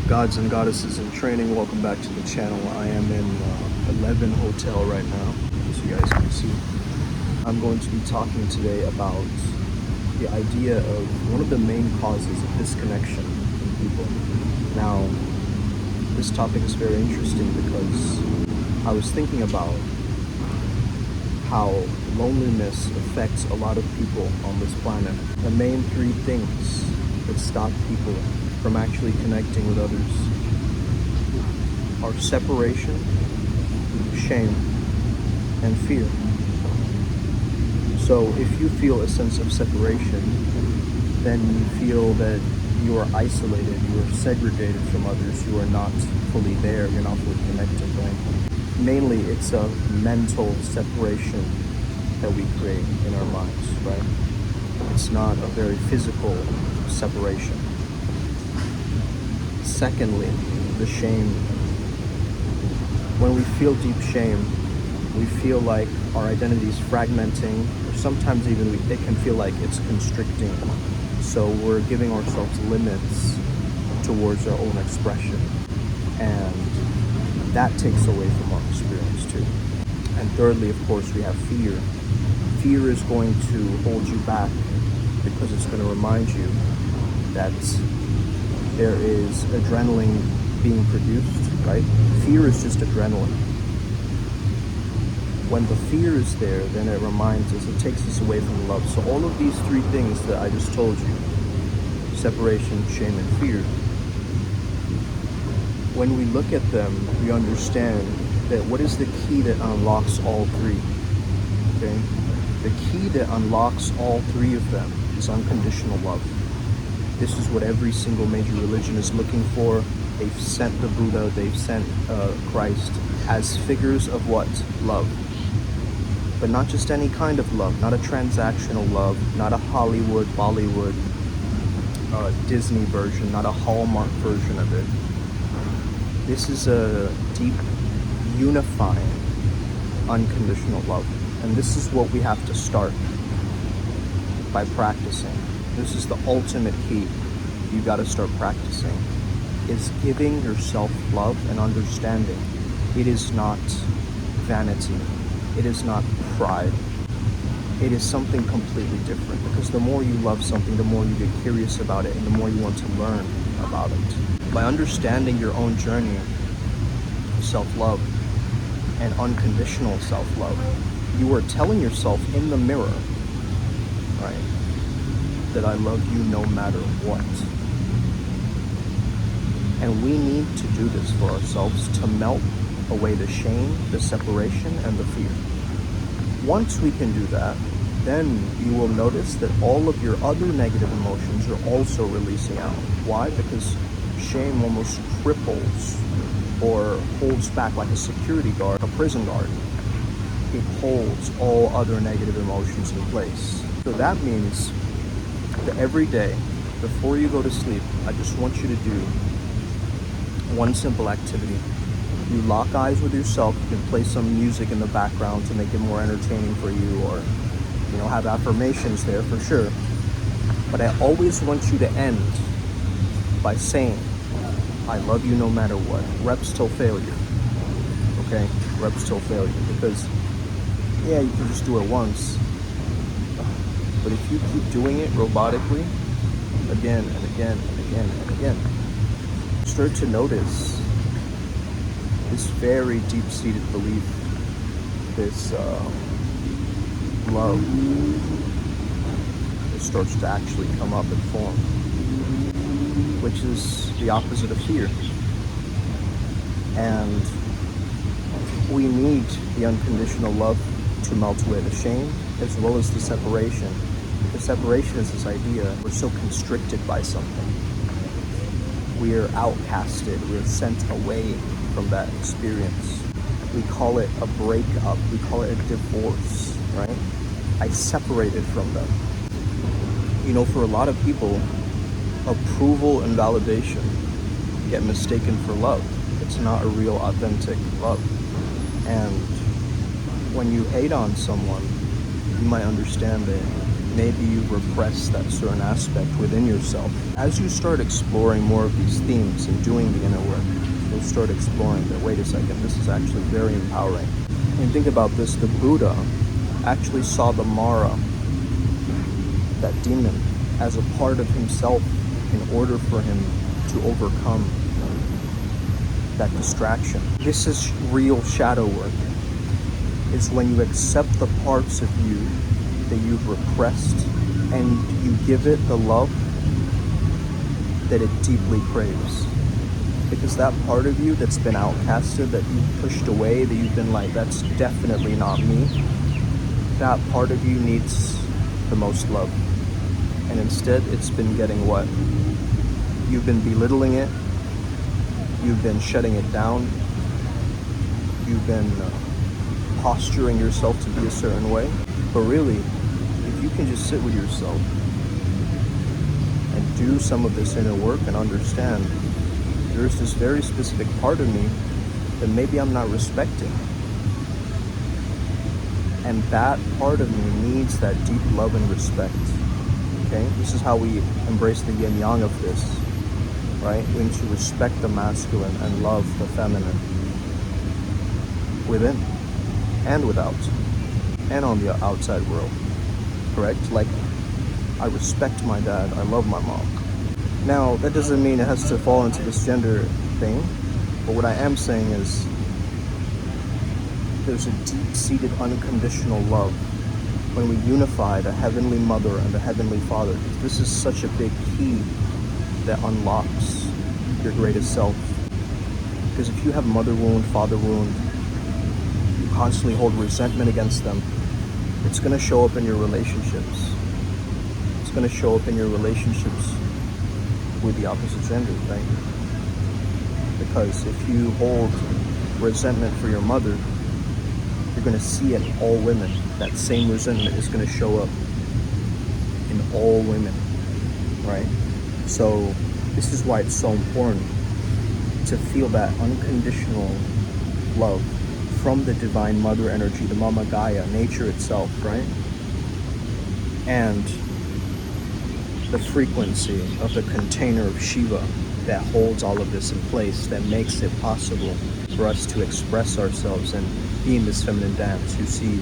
Gods and goddesses in training, welcome back to the channel. I am in 11 Hotel right now, as you guys can see. I'm going to be talking today about the idea of one of the main causes of disconnection in people. Now, this topic is very interesting because I was thinking about how loneliness affects a lot of people on this planet. The main three things that stop people from actually connecting with others are separation, shame, and fear. So if you feel a sense of separation, then you feel that you are isolated, you are segregated from others, you are not fully there, you're not fully connected, right? Mainly it's a mental separation that we create in our minds, right? It's not a very physical separation. Secondly, the shame. When we feel deep shame, we feel like our identity is fragmenting, or sometimes even it can feel like it's constricting. So we're giving ourselves limits towards our own expression, and that takes away from our experience too. And thirdly, of course, we have fear. Fear is going to hold you back because it's going to remind you that there is adrenaline being produced, right? Fear is just adrenaline. When the fear is there, then it reminds us, it takes us away from love. So all of these three things that I just told you, separation, shame, and fear, when we look at them, we understand that what is the key that unlocks all three, okay? The key that unlocks all three of them is unconditional love. This is what every single major religion is looking for. They've sent the Buddha, they've sent Christ as figures of what? Love. But not just any kind of love, not a transactional love, not a Hollywood, Bollywood, Disney version, not a Hallmark version of it. This is a deep, unifying, unconditional love. And this is what we have to start by practicing. This is the ultimate key you got to start practicing, is giving yourself love and understanding. It is not vanity. It is not pride. It is something completely different, because the more you love something, the more you get curious about it and the more you want to learn about it. By understanding your own journey of self-love and unconditional self-love, you are telling yourself in the mirror, right, that I love you no matter what. And we need to do this for ourselves to melt away the shame, the separation, and the fear. Once we can do that, then you will notice that all of your other negative emotions are also releasing out. Why? Because shame almost cripples or holds back like a security guard, a prison guard. It holds all other negative emotions in place. So that means that every day, before you go to sleep, I just want you to do one simple activity. You lock eyes with yourself. You can play some music in the background to make it more entertaining for you, or have affirmations there for sure. But I always want you to end by saying, I love you no matter what. Reps till failure. Okay? Reps till failure. Because yeah, you can just do it once. But if you keep doing it robotically, again and again and again and again, start to notice this very deep-seated belief, this love, that starts to actually come up and form, which is the opposite of fear. And we need the unconditional love to melt away the shame, as well as the separation. The separation is this idea we're so constricted by something. We are outcasted, we are sent away from that experience. We call it a breakup, we call it a divorce, right? I separated from them. For a lot of people, approval and validation get mistaken for love. It's not a real, authentic love. And when you hate on someone, you might understand that maybe you repress that certain aspect within yourself. As you start exploring more of these themes and doing the inner work, you'll start exploring that, wait a second, this is actually very empowering. And think about this, the Buddha actually saw the Mara, that demon, as a part of himself in order for him to overcome that distraction. This is real shadow work. It's when you accept the parts of you that you've repressed and you give it the love that it deeply craves. Because that part of you that's been outcasted, that you've pushed away, that you've been like, that's definitely not me, that part of you needs the most love. And instead, it's been getting what? You've been belittling it, you've been shutting it down, you've been posturing yourself to be a certain way. But really, if you can just sit with yourself and do some of this inner work and understand there's this very specific part of me that maybe I'm not respecting. And that part of me needs that deep love and respect. Okay? This is how we embrace the yin yang of this, right? We need to respect the masculine and love the feminine within and without and on the outside world. Correct? Like, I respect my dad, I love my mom. Now, that doesn't mean it has to fall into this gender thing, but what I am saying is there's a deep-seated unconditional love when we unify the Heavenly Mother and the Heavenly Father. This is such a big key that unlocks your greatest self. Because if you have mother wound, father wound, you constantly hold resentment against them, it's going to show up in your relationships. It's going to show up in your relationships with the opposite gender, right? Because if you hold resentment for your mother, you're going to see it in all women. That same resentment is going to show up in all women, right? So this is why it's so important to feel that unconditional love from the Divine Mother energy, the Mama Gaia, nature itself, right? And the frequency of the container of Shiva that holds all of this in place, that makes it possible for us to express ourselves and be in this feminine dance. You see,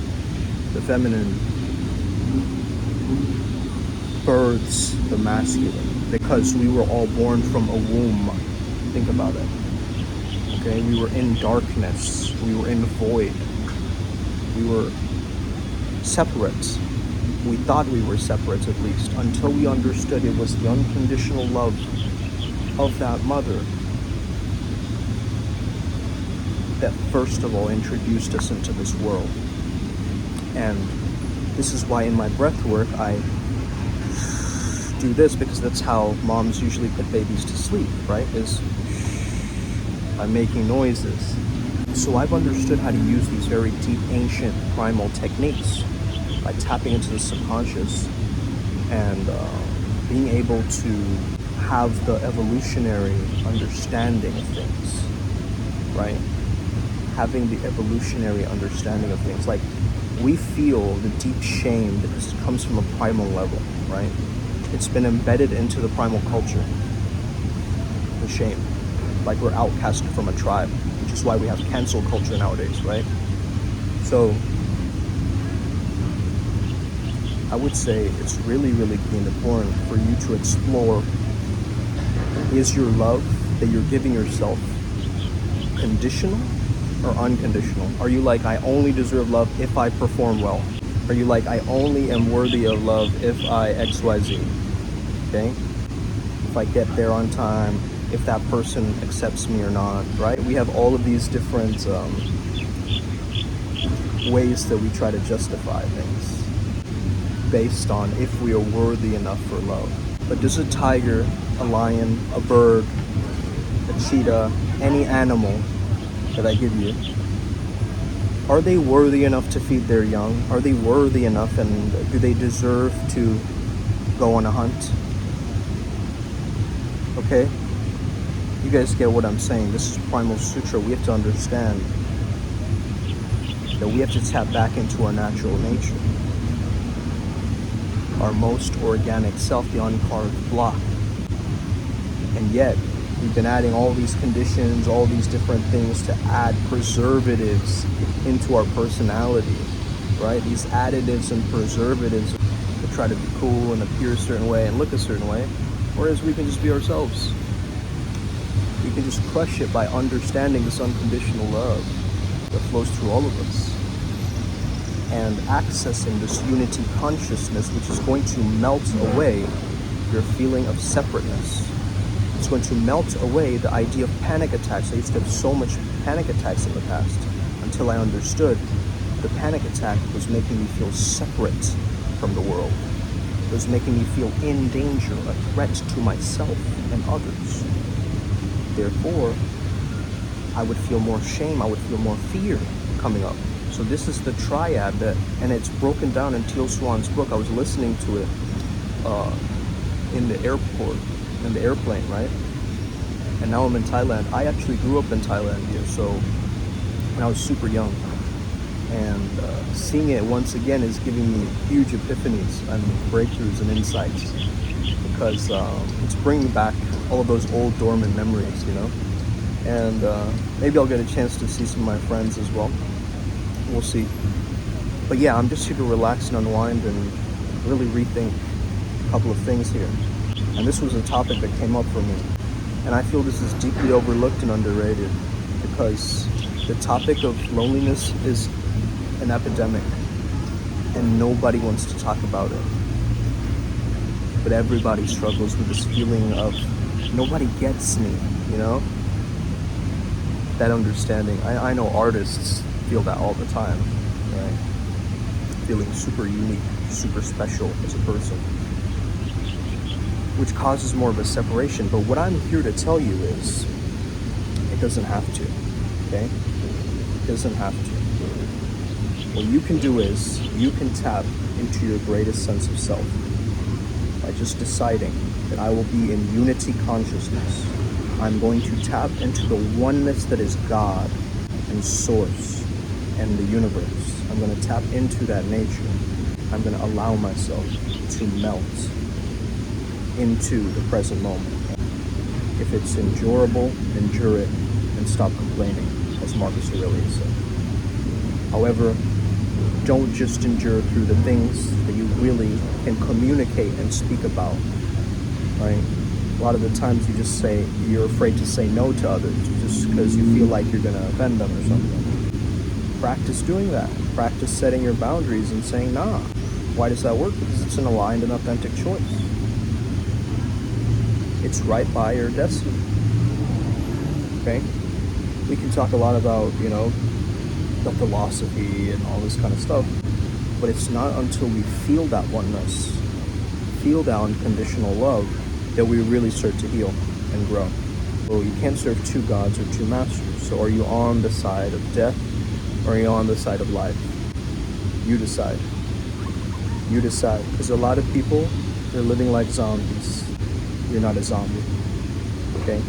the feminine births the masculine because we were all born from a womb. Think about it. Okay, we were in darkness, we were in void, we were separate. We thought we were separate, at least, until we understood it was the unconditional love of that mother that first of all introduced us into this world. And this is why in my breath work I do this, because that's how moms usually put babies to sleep, right? Is by making noises. So I've understood how to use these very deep, ancient, primal techniques by tapping into the subconscious and being able to have the evolutionary understanding of things, right? Having the evolutionary understanding of things. Like, we feel the deep shame because it comes from a primal level, right? It's been embedded into the primal culture, the shame. Like, we're outcasted from a tribe, which is why we have cancel culture nowadays, right? So I would say it's really, really key and important for you to explore, is your love that you're giving yourself conditional or unconditional? Are you like, I only deserve love if I perform well? Are you like, I only am worthy of love if I XYZ? Okay? If I get there on time, if that person accepts me or not, right? We have all of these different ways that we try to justify things based on if we are worthy enough for love. But does a tiger, a lion, a bird, a cheetah, any animal that I give you, are they worthy enough to feed their young? Are they worthy enough, and do they deserve to go on a hunt? Okay? You guys get what I'm saying. This is Primal Sutra. We have to understand that we have to tap back into our natural nature. our most organic self, the uncarved block. And yet, we've been adding all these conditions, all these different things to add preservatives into our personality, right? These additives and preservatives to try to be cool and appear a certain way and look a certain way, whereas we can just be ourselves. We can just crush it by understanding this unconditional love that flows through all of us and accessing this unity consciousness, which is going to melt away your feeling of separateness. It's going to melt away the idea of panic attacks. I used to have so much panic attacks in the past until I understood the panic attack was making me feel separate from the world. It was making me feel in danger, a threat to myself and others. Therefore, I would feel more shame, I would feel more fear coming up. So this is the triad that, and it's broken down in Teal Swan's book. I was listening to it in the airport, in the airplane, right? And now I'm in Thailand. I actually grew up in Thailand here, so when I was super young. And seeing it once again is giving me huge epiphanies and breakthroughs and insights, because it's bringing back all of those old dormant memories, you know? And maybe I'll get a chance to see some of my friends as well. We'll see. But yeah, I'm just here to relax and unwind and really rethink a couple of things here. And this was a topic that came up for me. And I feel this is deeply overlooked and underrated, because the topic of loneliness is an epidemic and nobody wants to talk about it. But everybody struggles with this feeling of nobody gets me, you know? That understanding. I know artists feel that all the time, right? Feeling super unique, super special as a person, which causes more of a separation. But what I'm here to tell you is, it doesn't have to, okay? It doesn't have to. What you can do is, you can tap into your greatest sense of self by just deciding that I will be in unity consciousness. I'm going to tap into the oneness that is God and Source and the universe. I'm going to tap into that nature. I'm going to allow myself to melt into the present moment. If it's endurable, endure it and stop complaining, as Marcus Aurelius said. However, don't just endure through the things that you really can communicate and speak about, right? A lot of the times you just say, you're afraid to say no to others just because you feel like you're going to offend them or something. Practice doing that. Practice setting your boundaries and saying, nah. Why does that work? Because it's an aligned and authentic choice. It's right by your destiny. Okay? We can talk a lot about, you know, the philosophy and all this kind of stuff, but it's not until we feel that oneness, feel that unconditional love, that we really start to heal and grow. Well, you can't serve two gods or two masters. So are you on the side of death, or are you on the side of life? You decide. You decide. Because a lot of people, they're living like zombies. You're not a zombie. Okay?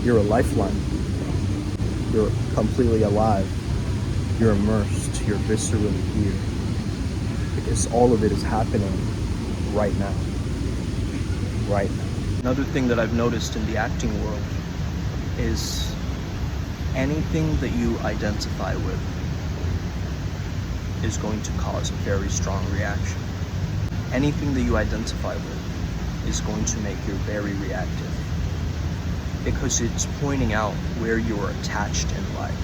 You're a lifeline. You're completely alive. You're immersed. You're viscerally here. Because all of it is happening right now. Right now. Another thing that I've noticed in the acting world is anything that you identify with is going to cause a very strong reaction. Anything that you identify with is going to make you very reactive, because it's pointing out where you're attached in life,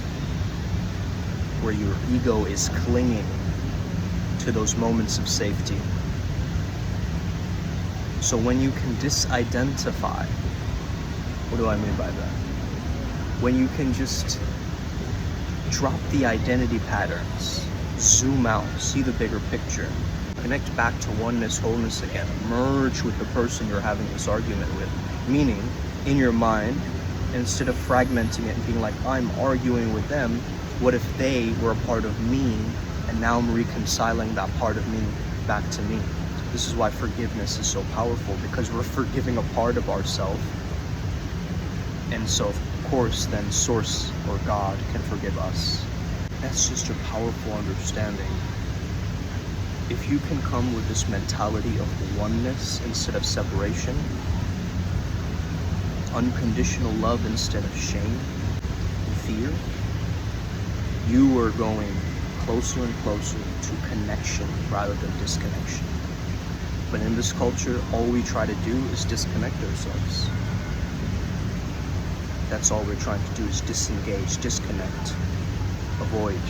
where your ego is clinging to those moments of safety. So when you can disidentify, what do I mean by that? When you can just drop the identity patterns, zoom out, see the bigger picture, connect back to oneness, wholeness again, merge with the person you're having this argument with. Meaning, in your mind, instead of fragmenting it and being like, I'm arguing with them, what if they were a part of me, and now I'm reconciling that part of me back to me? This is why forgiveness is so powerful, because we're forgiving a part of ourselves. And so, of course, then Source or God can forgive us. That's just a powerful understanding. If you can come with this mentality of oneness instead of separation, unconditional love instead of shame and fear, you are going closer and closer to connection rather than disconnection. But in this culture, all we try to do is disconnect ourselves. That's all we're trying to do, is disengage, disconnect, avoid,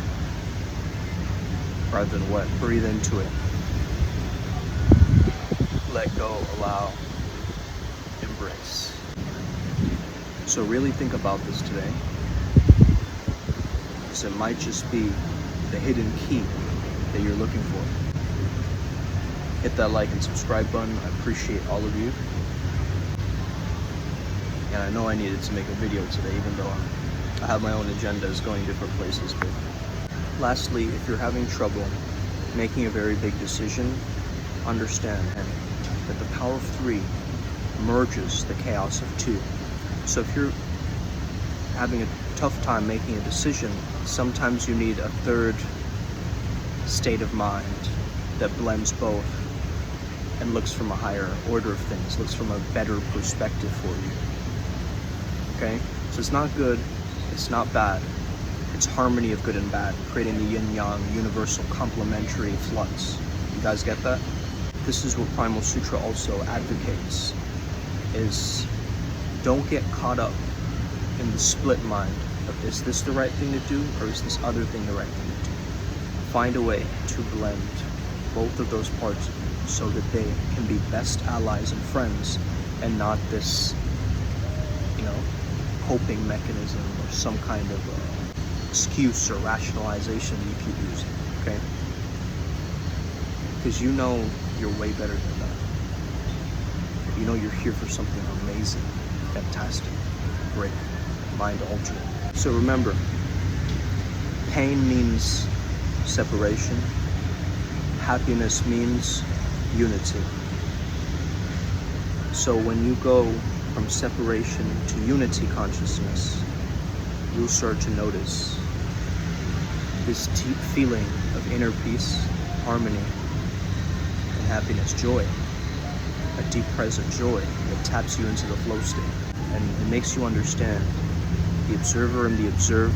rather than what? Breathe into it. Let go, allow, embrace. So really think about this today, because it might just be the hidden key that you're looking for. Hit that like and subscribe button. I appreciate all of you. And I know I needed to make a video today, even though I have my own agendas going different places. But lastly, if you're having trouble making a very big decision, understand that the power of 3 merges the chaos of 2. So if you're having a tough time making a decision, sometimes you need a third state of mind that blends both and looks from a higher order of things, looks from a better perspective for you. Okay? So it's not good, it's not bad. It's harmony of good and bad, creating the yin-yang, universal complementary flux. You guys get that? This is what Primal Sutra also advocates, is don't get caught up in the split mind of, is this the right thing to do, or is this other thing the right thing to do? Find a way to blend both of those parts so that they can be best allies and friends, and not this, coping mechanism or some kind of excuse or rationalization you keep using, okay? Because you know you're way better than that. You know you're here for something amazing, fantastic, great, mind-altering. So remember, pain means separation. Happiness means unity. So when you go from separation to unity consciousness, you'll start to notice this deep feeling of inner peace, harmony, and happiness, joy. A deep present joy that taps you into the flow state. And it makes you understand the observer and the observed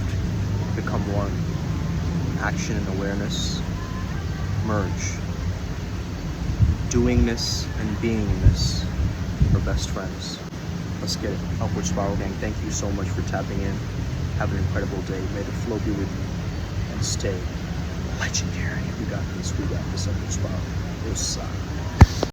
become one. Action and awareness merge. Doingness and beingness are best friends. Let's get it. Upward Spiral Gang, thank you so much for tapping in. Have an incredible day. May the flow be with you. And stay legendary. We got this. Upward Spiral.